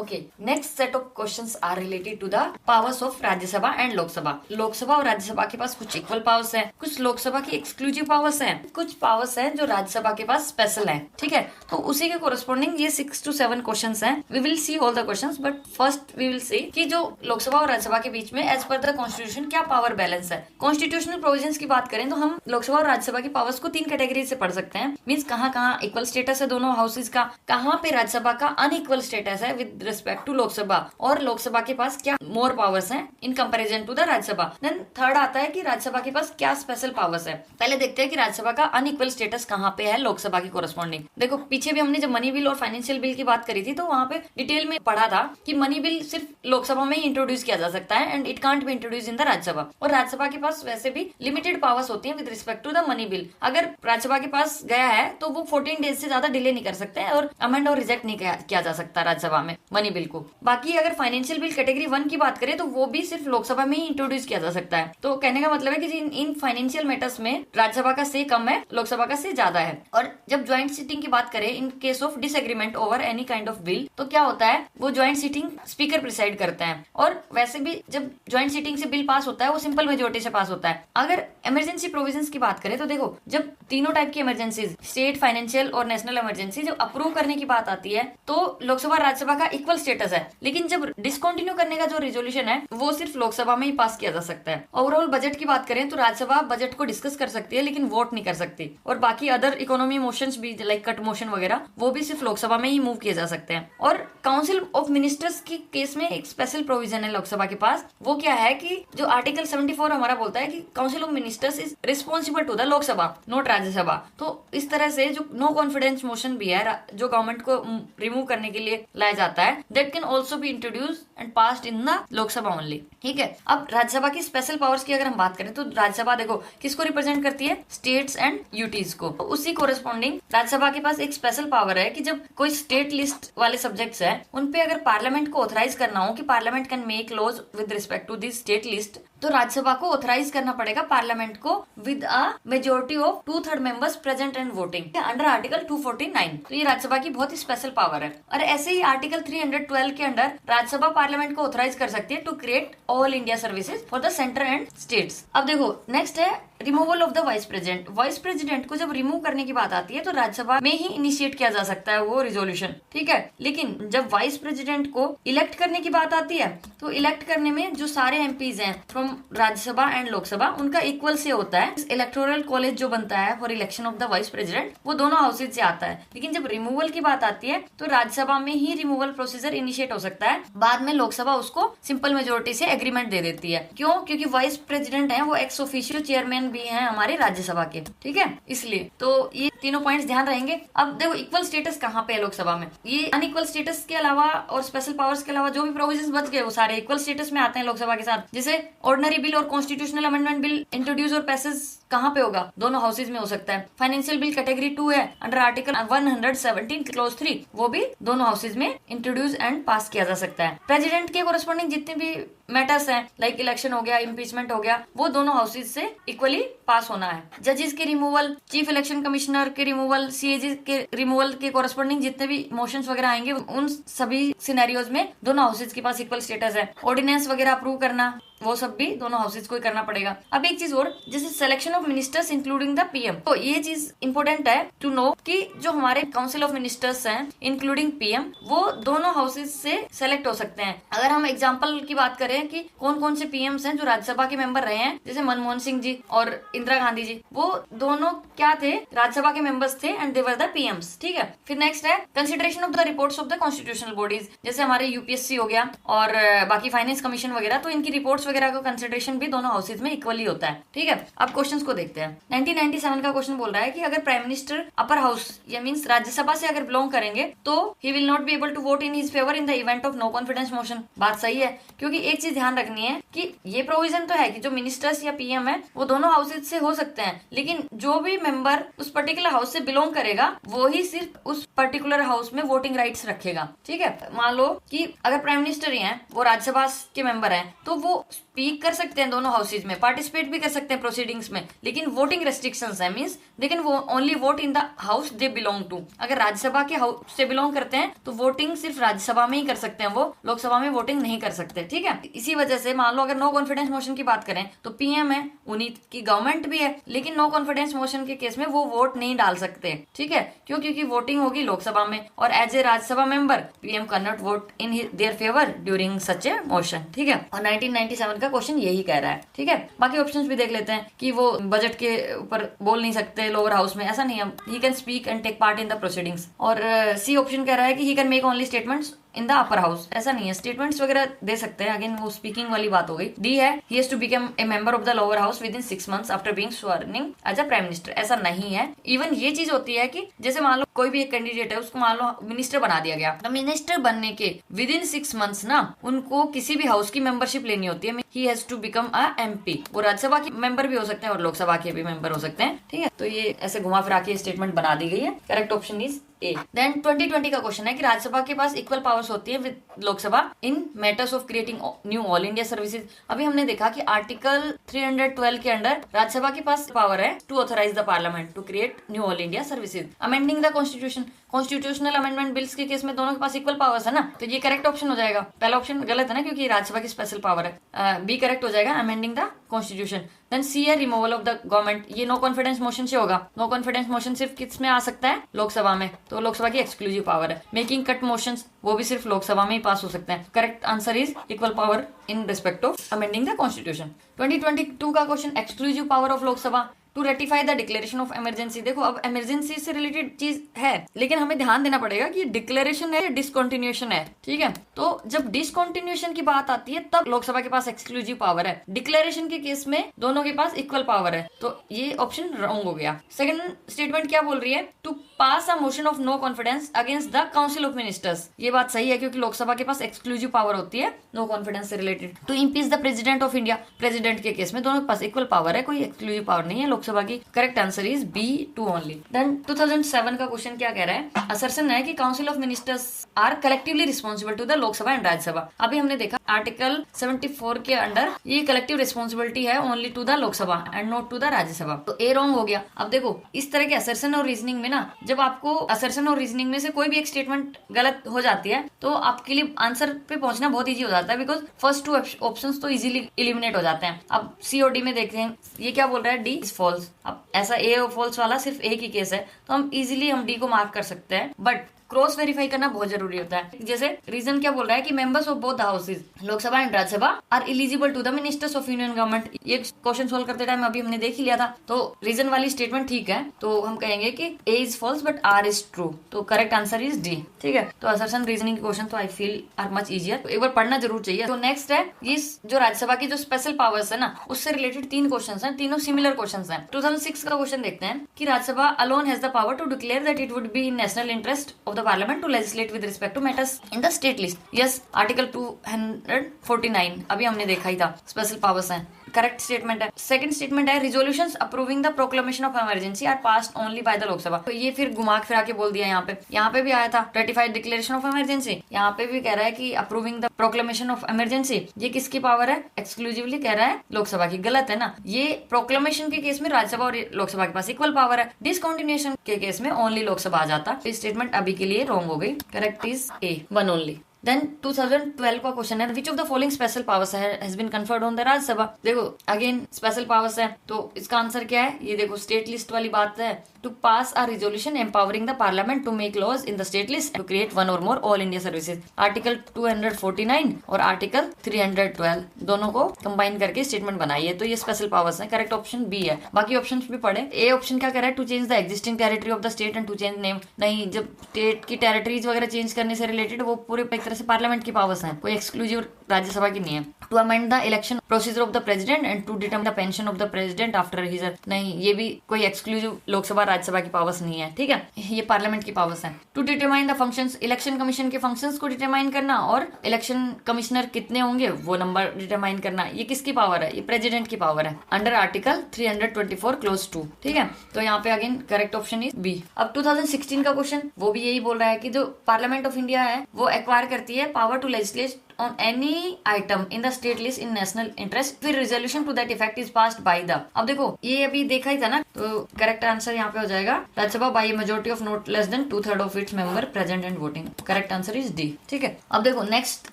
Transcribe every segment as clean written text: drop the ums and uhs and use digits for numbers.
Okay, next set of questions are related to the powers of Rajya Sabha and Lok Sabha. Lok Sabha और राज्यसभा के पास कुछ equal powers हैं, कुछ लोकसभा की एक्सक्लूसिव पावर्स हैं, कुछ पावर्स हैं जो राज्यसभा के पास स्पेशल हैं। ठीक है, तो उसी के कोरस्पॉन्डिंग ये 6 to 7 क्वेश्चंस हैं। We will see all the questions, but first we will see कि जो लोकसभा और राज्यसभा के बीच में एज पर द कॉन्स्टिट्यूशन क्या पावर बैलेंस है। कॉन्स्टिट्यूशनल प्रोविजंस की बात करें तो हम लोकसभा और राज्यसभा की पावर्स को 3 कैटेगरी से पढ़ सकते हैं। मीन्स कहाँ इक्वल स्टेटस है दोनों हाउसेज का, कहाँ पे राज्यसभा का अनइक्वल स्टेटस है विद रिस्पेक्ट टू लोकसभा, और लोकसभा के पास क्या मोर पावर्स हैं in comparison to the Rajya Sabha. Then third आता है कि राज्यसभा के पास क्या स्पेशल पावर्स है। पहले देखते हैं कि राज्यसभा का अनइक्वल स्टेटस कहाँ पे है लोकसभा की कोरस्पॉन्डिंग। देखो पीछे भी हमने जब मनी बिल और फाइनेंशियल बिल की बात करी थी तो वहां पे डिटेल में पढ़ा था कि मनी बिल सिर्फ लोकसभा में ही इंट्रोड्यूस किया जा सकता है and it can't be introduce in the Rajya Sabha. और राज्यसभा के पास वैसे भी लिमिटेड पावर्स होती है with respect to the money bill. अगर राज्यसभा के पास गया है तो वो 14 डेज से ज्यादा डिले नहीं कर सकते हैं और अमेंड और रिजेक्ट नहीं किया जा सकता राज्यसभा में मनी बिल को। बाकी अगर फाइनेंशियल बिल कैटेगरी 1 की बात करें तो वो भी सिर्फ लोकसभा में ही इंट्रोड्यूस किया जा सकता है। तो कहने का मतलब है कि इन फाइनेंशियल मैटर्स में राज्यसभा का से कम है, लोकसभा का से ज्यादा है। और जब ज्वाइंट सिटिंग की बात करें in case of disagreement over any kind of bill, तो क्या होता है वो ज्वाइंट सिटिंग स्पीकर प्रिसाइड करते हैं। और वैसे भी जब ज्वाइंट सिटिंग से बिल पास होता है वो सिंपल मेजोरिटी से पास होता है। अगर इमरजेंसी प्रोविजंस की बात करें तो देखो जब तीनों टाइप की इमरजेंसीज, स्टेट, फाइनेंशियल और नेशनल इमरजेंसी, जब अप्रूव करने की बात आती है तो लोकसभा राज्यसभा का इक्वल स्टेटस है। लेकिन जब डिसकंटिन्यू करने का जो रेजोल्यूशन है वो सिर्फ लोकसभा में ही पास किया जा सकता है। ओवरऑल बजट की बात करें तो राज्यसभा बजट को डिस्कस कर सकती है लेकिन वोट नहीं कर सकती। और बाकी अदर इकोनॉमी मोशंस भी लाइक कट मोशन वगैरह वो भी सिर्फ लोकसभा में ही मूव किए जा सकते हैं। और काउंसिल ऑफ मिनिस्टर्स की केस में एक स्पेशल प्रोविजन है लोकसभा के पास। वो क्या है कि जो आर्टिकल 74 हमारा बोलता है कि council of ministers is responsible to the Lok Sabha not Rajya Sabha. तो इस तरह से जो नो कॉन्फिडेंस मोशन भी है जो गवर्नमेंट को रिमूव करने के लिए लाया जाता है, that can also be introduce and passed in the Lok Sabha only. ठीक है, अब राज्यसभा की स्पेशल पावर्स की अगर हम बात करें तो राज्यसभा देखो किसको रिप्रेजेंट करती है, स्टेट्स एंड यूटीज को। तो उसी कोरेस्पॉन्डिंग राज्यसभा के पास एक स्पेशल पावर है कि जब कोई स्टेट लिस्ट वाले सब्जेक्ट्स है उनपे अगर पार्लियामेंट को ऑथराइज करना हो कि parliament can make laws with respect to this state list, तो राज्यसभा को ऑथराइज करना पड़ेगा पार्लियामेंट को with a majority of 2/3 members present and voting under article 249। तो ये राज्यसभा की बहुत ही स्पेशल पावर है। और ऐसे ही आर्टिकल 312 के अंडर राज्यसभा पार्लियामेंट को ऑथराइज कर सकती है to create all India services for the centre and states. अब देखो नेक्स्ट है removal of the vice president. Vice president को जब रिमूव करने की बात आती है तो राज्यसभा में ही इनिशिएट किया जा सकता है वो रिजोल्यूशन। ठीक है, लेकिन जब वाइस प्रेसिडेंट को इलेक्ट करने की बात आती है तो इलेक्ट करने में जो सारे एमपीज हैं फ्रॉम राज्यसभा एंड लोकसभा उनका इक्वल से होता है। इलेक्टोरल कॉलेज जो बनता है for election of the vice president वो दोनों हाउसेज से आता है। लेकिन जब रिमूवल की बात आती है तो राज्यसभा में ही रिमूवल प्रोसीजर इनिशिएट हो सकता है, बाद में लोकसभा उसको सिंपल मेजोरिटी से एग्रीमेंट दे देती है। क्यों? क्योंकि वाइस प्रेसिडेंट है वो एक्स ऑफिशियो चेयरमैन भी हैं हमारे राज्यसभा के। ठीक है, इसलिए तो ये तीनों पॉइंट्स ध्यान रहेंगे। अब देखो इक्वल स्टेटस कहाँ पे है लोकसभा में, ये अनइक्वल स्टेटस के अलावा और स्पेशल पावर्स के अलावा जो भी प्रोविजंस बच गए वो सारे इक्वल स्टेटस में आते हैं लोकसभा के साथ। जैसे ऑर्डिनरी बिल और कॉन्स्टिट्यूशनल अमेंडमेंट बिल इंट्रोड्यूस और पैसेज कहाँ पे होगा, दोनों हाउसेज में हो सकता है। फाइनेंशियल बिल कैटेगरी 2 है अंडर आर्टिकल 117 क्लॉज 3, वो भी दोनों हाउसेज में इंट्रोड्यूस एंड पास किया जा सकता है। प्रेसिडेंट के कोरस्पॉन्डिंग जितने भी मैटर्स हैं लाइक इलेक्शन हो गया, इम्पीचमेंट हो गया, वो दोनों हाउसेज से इक्वली पास होना है। जजेस के रिमूवल, चीफ इलेक्शन कमिश्नर के रिमूवल, सीएजी के रिमूवल के कोरस्पॉन्डिंग जितने भी मोशंस वगैरह आएंगे उन सभी सिनेरियोज में दोनों हाउसेज के पास इक्वल स्टेटस है। ऑर्डिनेंस वगैरह अप्रूव करना वो सब भी दोनों हाउसेज को ही करना पड़ेगा। अब एक चीज और, जैसे selection of ministers including the PM, तो ये चीज इंपॉर्टेंट है टू नो कि जो हमारे काउंसिल ऑफ मिनिस्टर्स हैं इंक्लूडिंग पीएम वो दोनों हाउसेज से सेलेक्ट हो सकते हैं। अगर हम एग्जांपल की बात करें कि कौन कौन से पीएम्स हैं जो राज्यसभा के मेंबर रहे हैं, जैसे मनमोहन सिंह जी और इंदिरा गांधी जी, वो दोनों क्या थे, राज्यसभा के मेंबर्स थे and they were the PM's. ठीक है, फिर नेक्स्ट है consideration of the reports of the constitutional bodies, जैसे हमारे यूपीएससी हो गया और बाकी फाइनेंस कमीशन वगैरह, तो इनकी रिपोर्ट्स वगैरह का कंसिडरेशन भी दोनों हाउसेज में इक्वली होता है। ठीक है, अब क्वेश्चंस को देखते हैं। 1997 का क्वेश्चन बोल रहा है कि अगर प्राइम मिनिस्टर अपर हाउस या मींस राज्यसभा से अगर बिलोंग करेंगे तो he will not be able to vote in his favour in the event of no confidence motion. बात सही है, क्योंकि एक चीज ध्यान रखनी है कि ये प्रोविजन तो है कि जो मिनिस्टर्स या पीएम है वो दोनों हाउसेज से हो सकते हैं, लेकिन जो भी मेंबर उस पर्टिकुलर हाउस से बिलोंग करेगा वो ही सिर्फ उस पर्टिकुलर हाउस में वोटिंग राइट्स रखेगा। ठीक है, मान लो कि अगर प्राइम मिनिस्टर ही हैं वो राज्यसभा के मेंबर हैं तो वो स्पीक कर सकते हैं दोनों हाउसेज में, पार्टिसिपेट भी कर सकते हैं प्रोसीडिंग्स में, लेकिन वोटिंग रेस्ट्रिक्शंस है, means they can only vote in the house they belong to. अगर राज्यसभा के हाउस से बिलोंग करते हैं तो वोटिंग सिर्फ राज्यसभा में ही कर सकते हैं, वो लोकसभा में वोटिंग नहीं कर सकते, ठीक है। इसी वजह से मान लो अगर नो कॉन्फिडेंस मोशन की बात करें तो पीएम है, उन्हीं की गवर्नमेंट भी है, लेकिन नो कॉन्फिडेंस मोशन के केस में वो वोट नहीं डाल सकते, ठीक है। क्यों? क्योंकि वोटिंग होगी लोकसभा में और as a Rajya Sabha member PM can not vote in their favour during such a motion, ठीक है। और 1997 का क्वेश्चन यही कह रहा है, ठीक है। बाकी ऑप्शंस भी देख लेते हैं कि वो बजट के ऊपर बोल नहीं सकते लोअर हाउस में, ऐसा नहीं है, he can speak and take part in the proceedings. और सी ऑप्शन कह रहा है कि he can make only statements in the upper house, ऐसा नहीं है, स्टेटमेंट्स वगैरह दे सकते हैं, अगेन वो स्पीकिंग वाली बात हो गई। डी है he has to become a member of the lower house within 6 months after being swearing as a prime minister, ऐसा नहीं है। इवन ये चीज होती है कि जैसे मान लो कोई भी एक कैंडिडेट है, उसको मान लो मिनिस्टर बना दिया गया, तो मिनिस्टर बनने के विद इन 6 months ना उनको किसी भी हाउस की मेंबरशिप लेनी होती है। He has to become a MP, वो राज्यसभा के मेंबर भी हो सकते हैं और लोकसभा के भी मेंबर हो सकते हैं, ठीक है। तो ये ऐसे घुमा फिरा के स्टेटमेंट बना दी गई है। Correct option is A. Then 2020 का क्वेश्चन है कि राज्यसभा के पास इक्वल पावर्स होती है with Lok Sabha in matters of creating new all India services. अभी हमने देखा कि आर्टिकल 312 के अंडर राज्यसभा के पास पावर है to authorise the parliament to create new all India services. Amending the constitution, constitutional amendment bills के केस में दोनों के पास इक्वल पावर्स है ना, तो ये करेक्ट ऑप्शन हो जाएगा। पहला ऑप्शन गलत है ना, क्योंकि राज्यसभा की स्पेशल पावर है। बी करेक्ट हो जाएगा, अमेंडिंग द कॉन्स्टिट्यूशन। देन सी है रिमूवल ऑफ द गवर्नमेंट, ये नो कॉन्फिडेंस मोशन से होगा। नो कॉन्फिडेंस मोशन सिर्फ किस में आ सकता है? लोकसभा में, तो लोकसभा की एक्सक्लूसिव पावर है। मेकिंग कट मोशंस वो भी सिर्फ लोकसभा में ही पास हो सकते हैं। Correct answer is equal power in respect of amending the constitution. 2022 का question, exclusive power of Lok Sabha to ratify the declaration of emergency. देखो अब इमरजेंसी से रिलेटेड चीज है, लेकिन हमें ध्यान देना पड़ेगा कि डिक्लेरेशन है या डिसकंटिन्यूएशन है, ठीक है। तो जब डिसकंटिन्यूएशन की बात आती है तब लोकसभा के पास एक्सक्लूसिव पावर है, डिक्लेरेशन के केस में दोनों के पास इक्वल पावर है, तो ये ऑप्शन रॉन्ग हो गया। सेकंड स्टेटमेंट क्या बोल रही है? To pass a motion of no confidence against the council of ministers. ये बात सही है, क्योंकि लोकसभा के पास एक्सक्लूसिव पावर होती है नो कॉन्फिडेंस से related. To impeach the president of India, president के केस में दोनों के पास इक्वल पावर है, कोई एक्सक्लूसिव पावर नहीं है लोकसभा की। Correct answer is B, 2 only. Then 2007 का क्वेश्चन क्या कह रहा है? असर्शन है कि council of ministers are collectively responsible to the Lok Sabha and Rajya Sabha. अभी हमने देखा आर्टिकल 74 के अंडर ये कलेक्टिव रिस्पॉन्सिबिलिटी है only to the Lok Sabha and not to the Rajya Sabha, तो ए रॉन्ग हो गया। अब देखो इस तरह के असर्शन और रीजनिंग में ना, जब आपको असर्शन और रीजनिंग में से कोई भी एक स्टेटमेंट गलत हो जाती है तो आपके लिए आंसर पे पहुंचना बहुत इजी हो जाता है, बिकॉज फर्स्ट 2 ऑप्शंस तो इजीली एलिमिनेट हो जाते हैं। अब सी और डी में देखते हैं, ये क्या बोल रहा है? D is false. अब ऐसा ए और फॉल्स वाला सिर्फ एक ही केस है, तो हम इजीली हम डी को मार्क कर सकते हैं, बट क्रॉस वेरीफाई करना बहुत जरूरी होता है। जैसे रीजन क्या बोल रहा है कि members of both houses, Lok Sabha and Rajya Sabha, are eligible to the ministers of union government. ये क्वेश्चन सोल्व करते टाइम अभी हमने देख ही लिया था, तो रीजन वाली स्टेटमेंट ठीक है, तो हम कहेंगे कि A is false but R is true, तो करेक्ट आंसर इज डी, ठीक है। तो असर्शन रीजनिंग के क्वेश्चन तो I feel are much easier, तो एक बार पढ़ना जरूर चाहिए। तो नेक्स्ट है ये जो राज्यसभा की जो स्पेशल पावर्स है ना, उससे रिलेटेड 3 क्वेश्चन है, तीनों सिमिलर क्वेश्चन है। 2006 का क्वेश्चन देखते हैं कि Rajya Sabha alone has the power to declare that it would be in national interest of the parliament to legislate with respect to matters in the state list. Yes, article 249 अभी हमने देखा ही था, स्पेशल पावर्स हैं। Correct statement है। Second statement है resolutions approving the proclamation of emergency are passed only by the Lok Sabha. तो ये फिर घुमा फिरा के बोल दिया, यहाँ पे भी आया था रेटिफाइड डिक्लेरेशन ऑफ इमरजेंसी, यहाँ पे भी कह रहा है कि approving the proclamation of emergency, ये किसकी पावर है? एक्सक्लूसिवली कह रहा है लोकसभा की। गलत है ना, ये प्रोक्लेमेशन के केस में राज्यसभा और लोकसभा के पास इक्वल पावर है, डिसकंटिन्यूएशन के केस में ओनली लोकसभा आ जाता। इस स्टेटमेंट अभी के लिए रॉन्ग हो गई। Correct is A, 1 only. Then 2012 का क्वेश्चन है which of the following special powers has been conferred on the Rajya Sabha. देखो अगेन स्पेशल पावर्स है, तो इसका आंसर क्या है? ये देखो स्टेट लिस्ट वाली बात है, to pass a resolution empowering the parliament to make laws in the state list to create 1 और more all India services. Article 249 और आर्टिकल 312 दोनों को कंबाइन करके स्टेटमेंट बनाई है, तो ये स्पेशल पावर्स है। करेक्ट ऑप्शन बी है। बाकी ऑप्शन भी पढ़े। ए ऑप्शन क्या कह रहा है? To change the existing territory of the state and to change name. नहीं, जब स्टेट की टेरिटरीज वगैरह चेंज करने से रिलेटेड वो पूरे से पार्लियामेंट की पावर्स हैं, कोई एक्सक्लूसिव राज्यसभा की नहीं है। To amend the election procedure of the president and to determine the pension of the president after his, नहीं, ये भी कोई एक्सक्लूसिव लोकसभा राज्यसभा की पावर्स नहीं है, ठीक है, ये पार्लियामेंट की पावर्स है। To determine the functions, election commission के फंक्शंस को डिटरमाइन करना और इलेक्शन कमिश्नर कितने होंगे वो नंबर डिटरमाइन करना, ये किसकी पावर है? ये प्रेसिडेंट की पावर है अंडर आर्टिकल 324 क्लोज 2, ठीक है। तो यहाँ पे again correct option is B. अब 2016 का क्वेश्चन वो भी यही बोल रहा है कि जो पार्लियामेंट ऑफ इंडिया है वो एक्वायर करती है power to legislate on any item in the state list in national interest, फिर resolution to that effect is passed by the। अब देखो ये अभी देखा ही था ना, तो करेक्ट आंसर यहाँ पे हो जाएगा Rajya Sabha by a majority of not less than 2/3 of its member present and voting। Correct answer is D. ठीक है, अब देखो नेक्स्ट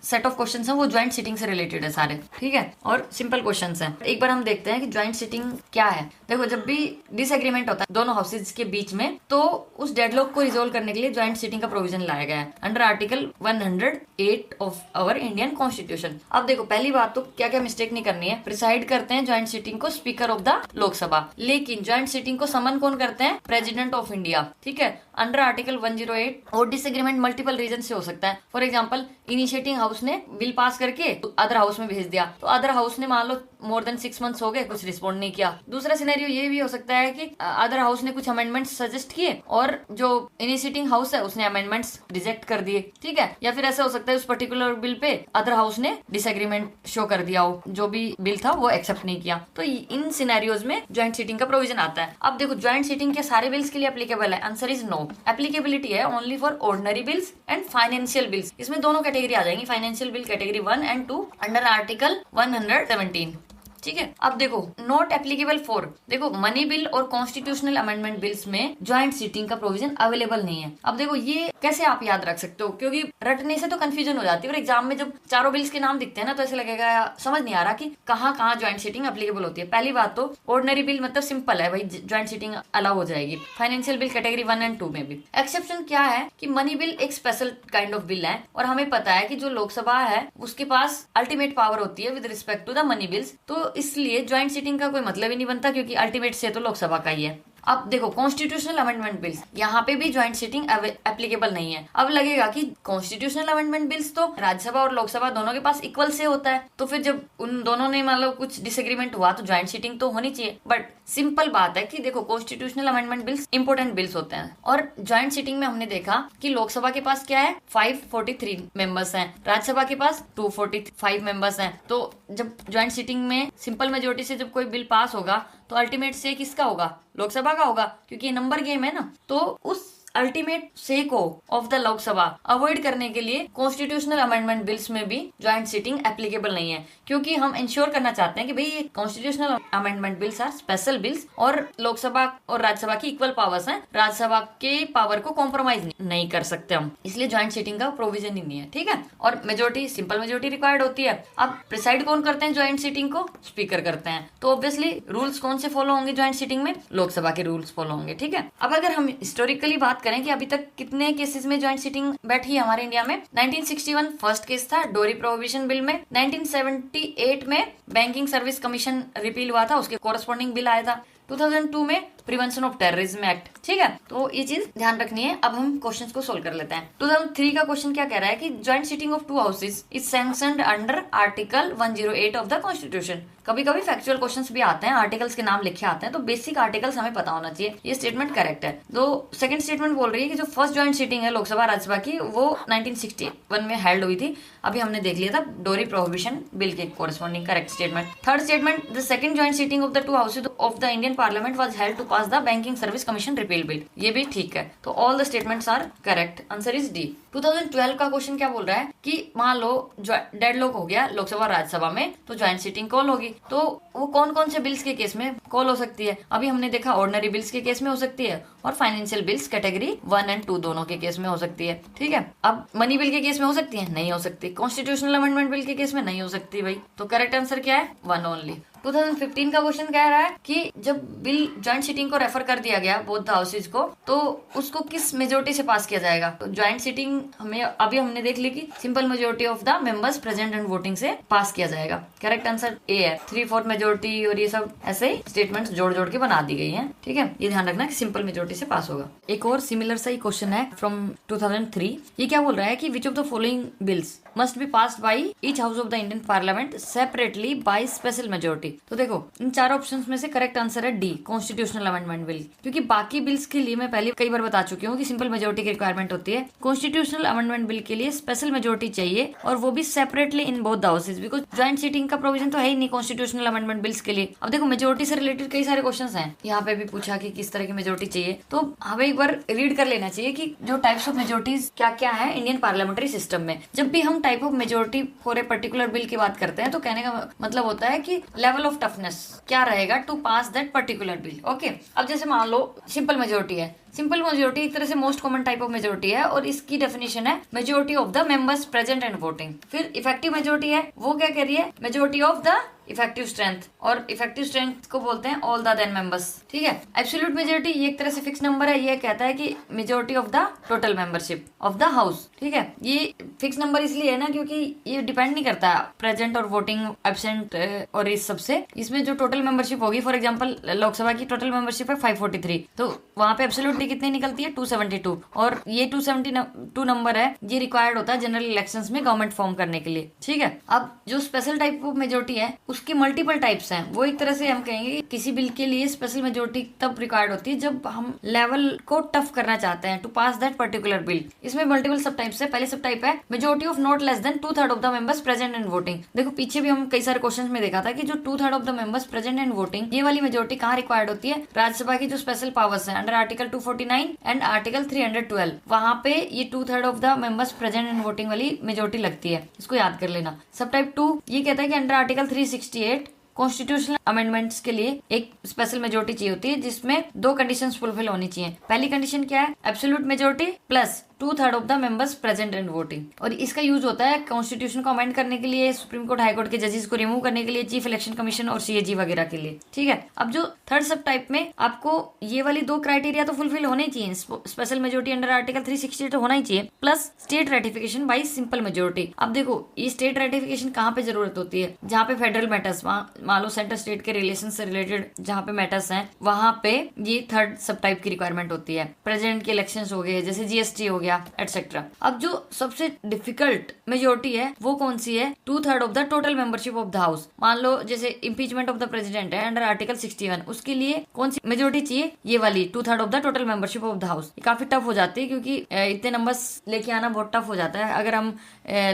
सेट ऑफ क्वेश्चन है वो ज्वाइंट सिटिंग से रिलेटेड है सारे। ठीक है, और सिंपल क्वेश्चन है। एक बार हम देखते हैं कि ज्वाइंट सिटिंग क्या है। देखो जब भी डिसएग्रीमेंट होता है दोनों हाउसेज के बीच में, तो उस डेडलॉक को रिजोल्व करने के लिए ज्वाइंट सिटिंग का प्रोविजन लाया गया है under article 108 of our Indian constitution. अब देखो पहली बात तो क्या क्या मिस्टेक नहीं करनी है, प्रिसाइड करते हैं ज्वाइंट सिटिंग को स्पीकर ऑफ द लोकसभा, लेकिन ज्वाइंट सिटिंग को समन कौन करते हैं, प्रेसिडेंट ऑफ इंडिया। ठीक है, अंडर आर्टिकल 108। और डिसएग्रीमेंट मल्टीपल रीजन से हो सकता है। फॉर एग्जाम्पल इनिशिएटिंग हाउस ने बिल पास करके अदर हाउस में भेज दिया, तो अदर हाउस ने मान लो मोर देन 6 मंथ्स हो गए कुछ रिस्पॉन्ड नहीं किया। दूसरा सिनेरियो ये भी हो सकता है कि अदर हाउस ने कुछ अमेंडमेंट्स सजेस्ट किए और जो इनिशिएटिंग हाउस है उसने अमेंडमेंट्स रिजेक्ट कर दिए। ठीक है, या फिर ऐसा हो सकता है उस particular bill pay other house ने डिसएग्रीमेंट शो कर दिया हो, जो भी बिल था वो एक्सेप्ट नहीं किया। तो इन सिनेरियोज में ज्वाइंट सिटिंग का प्रोविजन आता है। अब देखो ज्वाइंट सिटिंग के सारे बिल्स के लिए एप्लीकेबल है, आंसर इज नो। एप्लीकेबिलिटी है only for ordinary bills and financial bills. इसमें दोनों कैटेगरी आ जाएंगी, financial bill category 1 and 2 under article 117। ठीक है, अब देखो नॉट एप्लीकेबल फॉर, देखो मनी बिल और कॉन्स्टिट्यूशनल अमेंडमेंट बिल्स में ज्वाइंट सिटिंग का प्रोविजन अवेलेबल नहीं है। अब देखो ये कैसे आप याद रख सकते हो, क्योंकि रटने से तो कंफ्यूजन हो जाती है, और एग्जाम में जब चारों बिल्स के नाम दिखते हैं ना तो ऐसे लगेगा समझ नहीं आ रहा कि कहाँ कहाँ ज्वाइंट सिटिंग एप्लीकेबल होती है। पहली बात तो ऑर्डिनरी बिल मतलब सिंपल है भाई, ज्वाइंट सिटिंग अलाउ हो जाएगी। फाइनेंशियल बिल कैटेगरी 1 एंड 2 में भी एक्सेप्शन क्या है कि मनी बिल एक स्पेशल काइंड ऑफ बिल है, और हमें पता है कि जो लोकसभा है उसके पास अल्टीमेट पावर होती है with respect to the money bills, तो इसलिए ज्वाइंट सिटिंग का कोई मतलब ही नहीं बनता, क्योंकि अल्टीमेट से तो लोकसभा का ही है। अब देखो कॉन्स्टिट्यूशनल अमेंडमेंट बिल्स, यहाँ पे भी ज्वाइंट सिटिंग एप्लीकेबल नहीं है। अब लगेगा कि कॉन्स्टिट्यूशनल अमेंडमेंट बिल्स तो राज्यसभा और लोकसभा दोनों के पास इक्वल से होता है, तो फिर जब उन दोनों ने मतलब कुछ डिसएग्रीमेंट हुआ तो ज्वाइंट सिटिंग तो होनी चाहिए। बट सिंपल बात है कि देखो constitutional amendment bills important bills होते हैं, और ज्वाइंट सिटिंग में हमने देखा कि लोकसभा के पास क्या है 543 मेंबर्स हैं, राज्यसभा के पास 245 मेंबर्स हैं। तो जब ज्वाइंट सिटिंग में सिंपल मेजोरिटी से जब कोई बिल पास होगा तो अल्टीमेट से किसका होगा, लोकसभा का होगा, क्योंकि ये नंबर गेम है ना। तो उस अल्टीमेट से को ऑफ द लोकसभा अवॉइड करने के लिए कॉन्स्टिट्यूशनल अमेंडमेंट बिल्स में भी ज्वाइंट सिटिंग एप्लीकेबल नहीं है, क्योंकि हम इंश्योर करना चाहते हैं कि भाई ये constitutional amendment bills are special bills, और लोकसभा और राज्यसभा की इक्वल पावर्स हैं, राज्यसभा के पावर को कॉम्प्रोमाइज नहीं कर सकते हम, इसलिए ज्वाइंट सिटिंग का प्रोविजन ही नहीं है। ठीक है, और मेजोरिटी सिंपल मेजोरिटी रिक्वायर्ड होती है। अब प्रिसाइड कौन करते हैं ज्वाइंट सिटिंग को, स्पीकर करते हैं, तो ऑब्वियसली रूल्स कौन से फॉलो होंगे ज्वाइंट सिटिंग में, लोकसभा के रूल्स फॉलो होंगे। ठीक है, अब अगर हम हिस्टोरिकली बात करें कि अभी तक कितने केसेस में ज्वाइंट सिटिंग बैठी है हमारे इंडिया में, 1961 फर्स्ट केस था डोरी प्रोहिबिशन बिल में, 1978 में बैंकिंग सर्विस कमीशन रिपील हुआ था, उसके कोरस्पॉन्डिंग बिल आया था, 2002 में प्रिवेंशन ऑफ टेररिज्म एक्ट। ठीक है, तो ये चीज ध्यान रखनी है। अब हम क्वेश्चंस को सोल्व कर लेते हैं। 2003 का क्वेश्चन क्या कह रहा है कि joint sitting of 2 houses is sanctioned under article 108 of the constitution. कभी कभी फैक्चुअल क्वेश्चंस भी आते हैं, आर्टिकल्स के नाम लिखे आते हैं, तो बेसिक आर्टिकल्स हमें पता होना चाहिए। ये स्टेटमेंट करेक्ट है। तो सेकंड स्टेटमेंट बोल रही है कि जो फर्स्ट ज्वाइंट सिटिंग है लोकसभा राज्यसभा की वो 1961 में हेल्ड हुई थी। अभी हमने देख लिया था डोरी प्रोहिबिशन बिल के corresponding correct statement. Third statement, the second joint sitting of the 2 houses of the Indian parliament was held to pass the banking service commission repeal bill. ये भी ठीक है, तो all the statements are correct, answer is D. 2012 का question क्या बोल रहा है कि मान लो डेडलॉक हो गया लोकसभा राज्यसभा में, तो ज्वाइंट सिटिंग कॉल होगी, तो वो कौन कौन से बिल्स के केस में कॉल हो सकती है। अभी हमने देखा ऑर्डिनरी बिल्स के केस में हो सकती है, और फाइनेंशियल बिल्स कैटेगरी 1 एंड 2 दोनों के केस में हो सकती है। ठीक है, अब मनी बिल के केस में हो सकती है, नहीं हो सकती। कॉन्स्टिट्यूशनल अमेंडमेंट बिल के केस में नहीं हो सकती भाई, तो करेक्ट आंसर क्या है, 1 ओनली। 2015 का क्वेश्चन कह रहा है कि जब बिल ज्वाइंट सिटिंग को रेफर कर दिया गया बोथ हाउसेज को, तो उसको किस मेजोरिटी से पास किया जाएगा। तो ज्वाइंट सिटिंग हमें अभी हमने देख ली कि simple majority of the members present and voting से पास किया जाएगा। करेक्ट आंसर ए है, 3/4 मेजोरिटी और ये सब ऐसे ही स्टेटमेंट्स जोड़ जोड़ के बना दी गई है। ठीक है, ये ध्यान रखना कि सिंपल मेजोरिटी से पास होगा। एक और सिमिलर सा ही क्वेश्चन है फ्रॉम 2003। ये क्या बोल रहा है कि विच of the following bills must be passed by each house of the Indian parliament separately by special majority. तो देखो इन चारों ऑप्शंस में से करेक्ट आंसर है डी, कॉन्स्टिट्यूशनल अमेंडमेंट बिल, क्योंकि बाकी बिल्स के लिए मैं पहले कई बार बता चुकी हूँ कि सिंपल मेजोरिटी की रिक्वायरमेंट होती है। कॉन्स्टिट्यूशनल अमेंडमेंट बिल के लिए स्पेशल मेजोरिटी चाहिए, और वो भी separately in both the houses, because joint sitting का प्रोविजन तो है ही नहीं कॉन्स्टिट्यूशनल अमेंडमेंट बिल्स के लिए। अब देखो मेजोरिटी से रिलेटेड कई सारे क्वेश्चन हैं, यहाँ पे भी पूछा कि किस तरह की मेजोरिटी चाहिए, तो हमें एक बार रीड कर लेना चाहिए कि जो टाइप्स ऑफ मेजोरिटीज क्या क्या है इंडियन पार्लियामेंट्री सिस्टम में। जब भी हम हम type of majority for a particular bill की बात करते हैं तो कहने का मतलब होता है कि लेवल ऑफ टफनेस क्या रहेगा to pass that particular bill. Okay, अब जैसे मान लो सिंपल मेजोरिटी है। सिंपल मेजोरिटी एक तरह से most common type of majority है और इसकी डेफिनेशन है majority of the members present and voting. फिर इफेक्टिव मेजोरिटी है, वो क्या कह रही है, majority of the effective strength, और इफेक्टिव स्ट्रेंथ को बोलते हैं ऑल द देन मेंबर्स। ठीक है, एब्सोल्यूट मेजोरिटी ये एक तरह से फिक्स नंबर है, ये कहता है कि majority of the total membership of the house. ठीक है, ये फिक्स नंबर इसलिए है ना क्योंकि ये डिपेंड नहीं करता प्रेजेंट और वोटिंग एब्सेंट और इस सबसे। इसमें जो टोटल मेंबरशिप होगी, फॉर एग्जांपल लोकसभा की टोटल मेंबरशिप है 543, तो वहां पे एब्सोल्यूटली कितनी निकलती है 272, और ये 272 नंबर है, ये रिक्वायर्ड होता है जनरल इलेक्शंस में गवर्नमेंट फॉर्म करने के लिए। ठीक है, अब जो स्पेशल टाइप ऑफ मेजोरिटी है उसके मल्टीपल टाइप्स हैं। वो एक तरह से हम कहेंगे कि किसी बिल के लिए स्पेशल मेजोरिटी तब रिक्वायर्ड होती है जब हम लेवल को टफ करना चाहते हैं to pass that particular bill. इसमें मल्टीपल सब टाइप्स है। पहले सब टाइप है majority of not less than 2/3 of the members present and voting. देखो पीछे भी हम कई सारे क्वेश्चंस में देखा था कि जो 2/3 of the members present and voting, ये वाली मेजोरिटी कहाँ रिक्वायर्ड होती है, राज्यसभा की जो स्पेशल पावर्स है अंडर आर्टिकल 249 एंड आर्टिकल 312, वहां पे ये 2/3 of the members present and voting वाली मेजोरिटी लगती है। इसको याद कर लेना। सब टाइप 2 ये कहता है कि अंडर आर्टिकल 368 कॉन्स्टिट्यूशनल अमेंडमेंट्स के लिए एक स्पेशल मेजोरिटी चाहिए होती है जिसमें 2 कंडीशंस फुलफिल होनी चाहिए। पहली कंडीशन क्या है, absolute majority plus 2/3 of the members present and voting. और इसका यूज होता है कॉन्स्टिट्यूशन को अमेंड करने के लिए, सुप्रीम कोर्ट हाई कोर्ट के जजेस को रिमूव करने के लिए, चीफ इलेक्शन कमीशन और सीएजी वगैरह के लिए। ठीक है, अब जो थर्ड सब टाइप में आपको ये वाली 2 क्राइटेरिया तो फुलफिल होने चाहिए, स्पेशल मेजोरिटी अंडर आर्टिकल 360 तो होना ही चाहिए, plus state ratification by simple majority. अब देखो ये स्टेट रेटिफिकेशन कहाँ पे जरूरत होती है, जहाँ पे फेडरल मैटर्स, मान लो सेंटर स्टेट के रिलेशन से रिलेटेड जहाँ पे मैटर्स हैं, वहां पे ये थर्ड सब टाइप की रिक्वायरमेंट होती है। प्रेसिडेंट के इलेक्शन हो गए, जैसे जीएसटी हो गया एटसेट्रा। अब जो सबसे डिफिकल्ट मेजोरिटी है वो कौन सी है, 2/3 of the total membership of the house. मान लो जैसे इम्पीचमेंट ऑफ द प्रेसिडेंट है अंडर आर्टिकल 61, उसके लिए कौन सी मेजोरिटी चाहिए, ये वाली 2/3 of the total membership of the house. ये काफी टफ हो जाती है क्योंकि इतने नंबर्स लेके आना बहुत टफ हो जाता है। अगर हम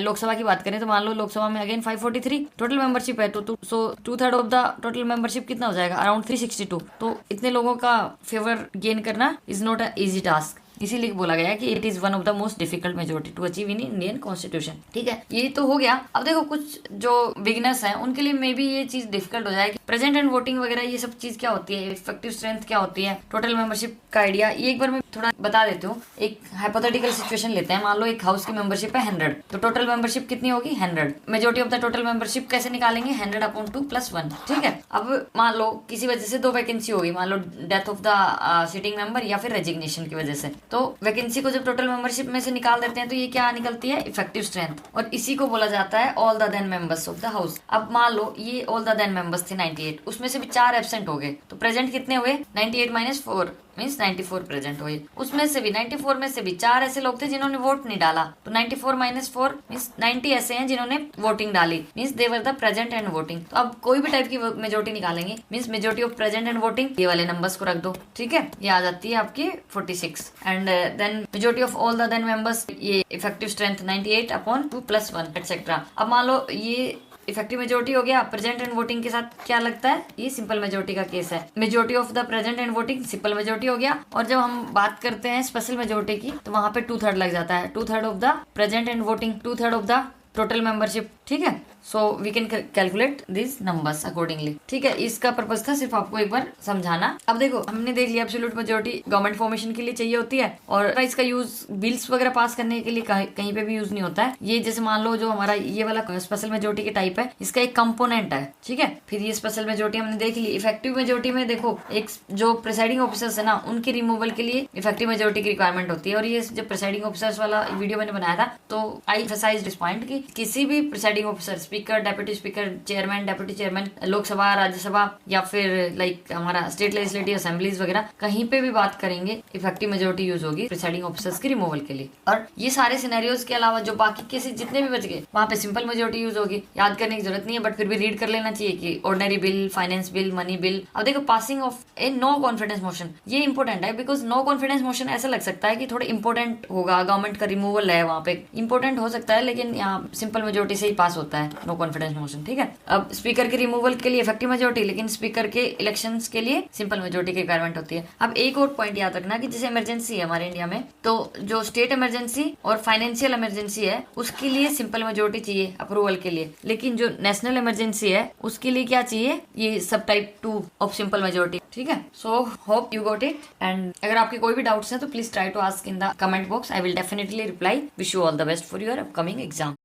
लोकसभा की बात करें तो मान लो लोकसभा में अगेन 543 टोटल मेंबरशिप है, तो so 2/3 of the total membership कितना हो जाएगा, अराउंड 362। तो इतने लोगों का फेवर गेन करना is not a easy task. इसीलिए बोला गया कि it is one of the most difficult majority to achieve in Indian constitution. ठीक है, ये तो हो गया। अब देखो कुछ जो बिगिनर्स हैं उनके लिए मे बी ये चीज डिफिकल्ट हो जाएगी। प्रेजेंट एंड वोटिंग वगैरह ये सब चीज क्या होती है, इफेक्टिव स्ट्रेंथ क्या होती है, टोटल मेंबरशिप का आइडिया, ये एक बार मैं थोड़ा बता देती हूँ। एक हाइपोथेटिकल सिचुएशन लेते हैं। मान लो एक हाउस की मेंबरशिप है 100, तो टोटल मेंबरशिप कितनी होगी 100। Majority of the total membership कैसे निकालेंगे, 100/2 + 1। ठीक है, अब मान लो किसी वजह से 2 वैकेंसी होगी, मान लो death of the sitting member या फिर रेजिग्नेशन की वजह से, तो वैकेंसी को जब टोटल मेंबरशिप में से निकाल देते हैं तो ये क्या निकलती है, इफेक्टिव स्ट्रेंथ, और इसी को बोला जाता है all the then members of the house. अब मान लो ये ऑल द देन मेंबर्स थे 98, उसमें से भी 4 एब्सेंट हो गए, तो प्रेजेंट कितने हुए, 98 - 4 मीन्स 94 प्रेजेंट हुए। उसमें से भी 94 में से भी 4 ऐसे लोग थे जिन्होंने वोट नहीं डाला, तो 94 - 4 मीन्स 90 ऐसे हैं जिन्होंने वोटिंग डाली, means they were the present and voting. तो अब कोई भी टाइप की मेजोरिटी निकालेंगे, means majority of present and voting, ये वाले नंबर्स को रख दो। ठीक है, ये आ जाती है आपकी 46। And then majority of all the then members, ये इफेक्टिव स्ट्रेंथ 98/2 + 1 एटसेट्रा। अब मान लो ये इफेक्टिव मेजोरिटी हो गया, प्रेजेंट एंड वोटिंग के साथ क्या लगता है, ये सिंपल मेजोरिटी का केस है। Majority of the present and voting simple majority हो गया, और जब हम बात करते हैं स्पेशल मेजोरिटी की तो वहां पे 2/3 लग जाता है, 2/3 of the present and voting, 2/3 of the total membership. ठीक है, so we can calculate this numbers accordingly. ठीक है, इसका पर्पज था सिर्फ आपको एक बार समझाना। अब देखो हमने देख लिया एब्सोल्यूट मेजोरिटी गवर्नमेंट फॉर्मेशन के लिए चाहिए होती है, और इसका यूज बिल्स वगैरह पास करने के लिए कहीं पे भी यूज नहीं होता है। ये जैसे मान लो जो हमारा ये वाला स्पेशल मेजोरिटी के टाइप है, इसका एक कंपोनेंट है। ठीक है, फिर ये स्पेशल मेजोरिटी हमने देख ली। इफेक्टिव मेजोरिटी में देखो एक जो प्रिसाइडिंग ऑफिसर्स है ना, उनके रिमूवल के लिए इफेक्टिव मेजोरिटी की रिक्वायरमेंट होती है। और ये जब प्रिसाइडिंग ऑफिसर्स वाला वीडियो मैंने बनाया था तो आई एम्फसाइज्ड दिस पॉइंट कि किसी भी presiding officer, speaker, deputy speaker, chairman, deputy chairman, Lok Sabha, Rajya Sabha या फिर लाइक हमारा स्टेट लेजिस्लेटिव असेंबलीज वगैरह, कहीं पे भी बात करेंगे इफेक्टिव मेजोरिटी यूज होगी प्रिसाइडिंग ऑफिसर्स के रिमूवल के लिए। और ये सारे सिनेरियोज के अलावा जो बाकी केसेस जितने भी बच गए वहां पे सिंपल मेजोरिटी यूज होगी। याद करने की जरूरत नहीं है, बट फिर भी रीड कर लेना चाहिए कि ordinary bill, finance bill, money bill. अब देखो passing of a no confidence motion, ये इंपॉर्टेंट है बिकॉज नो कॉन्फिडेंस मोशन ऐसा लग सकता है कि थोड़ा इंपॉर्टेंट होगा, गवर्नमेंट का रिमूवल है वहाँ पे, इंपॉर्टेंट हो सकता है, लेकिन यहाँ सिंपल मेजोरिटी से ही पास होता है। नो कॉन्फिडेंस मोशन, ठीक है। अब स्पीकर के रिमूवल के लिए इफेक्टिव मेजोरिटी, लेकिन स्पीकर के इलेक्शंस के लिए सिंपल मेजोरिटी की रिक्वायरमेंट होती है। अब एक और पॉइंट याद रखना कि जैसे इमरजेंसी है हमारे इंडिया में, तो जो स्टेट इमरजेंसी और फाइनेंशियल इमरजेंसी है उसके लिए सिंपल मेजोरिटी चाहिए अप्रूवल के लिए, लेकिन जो नेशनल इमरजेंसी है उसके लिए क्या चाहिए, ये सब टाइप 2 ऑफ सिंपल मेजोरिटी, ठीक है। So hope you got it, and अगर आपके कोई भी डाउट्स हैं तो please try to ask in the comment box, I will definitely reply. Wish you all the best for your upcoming exam.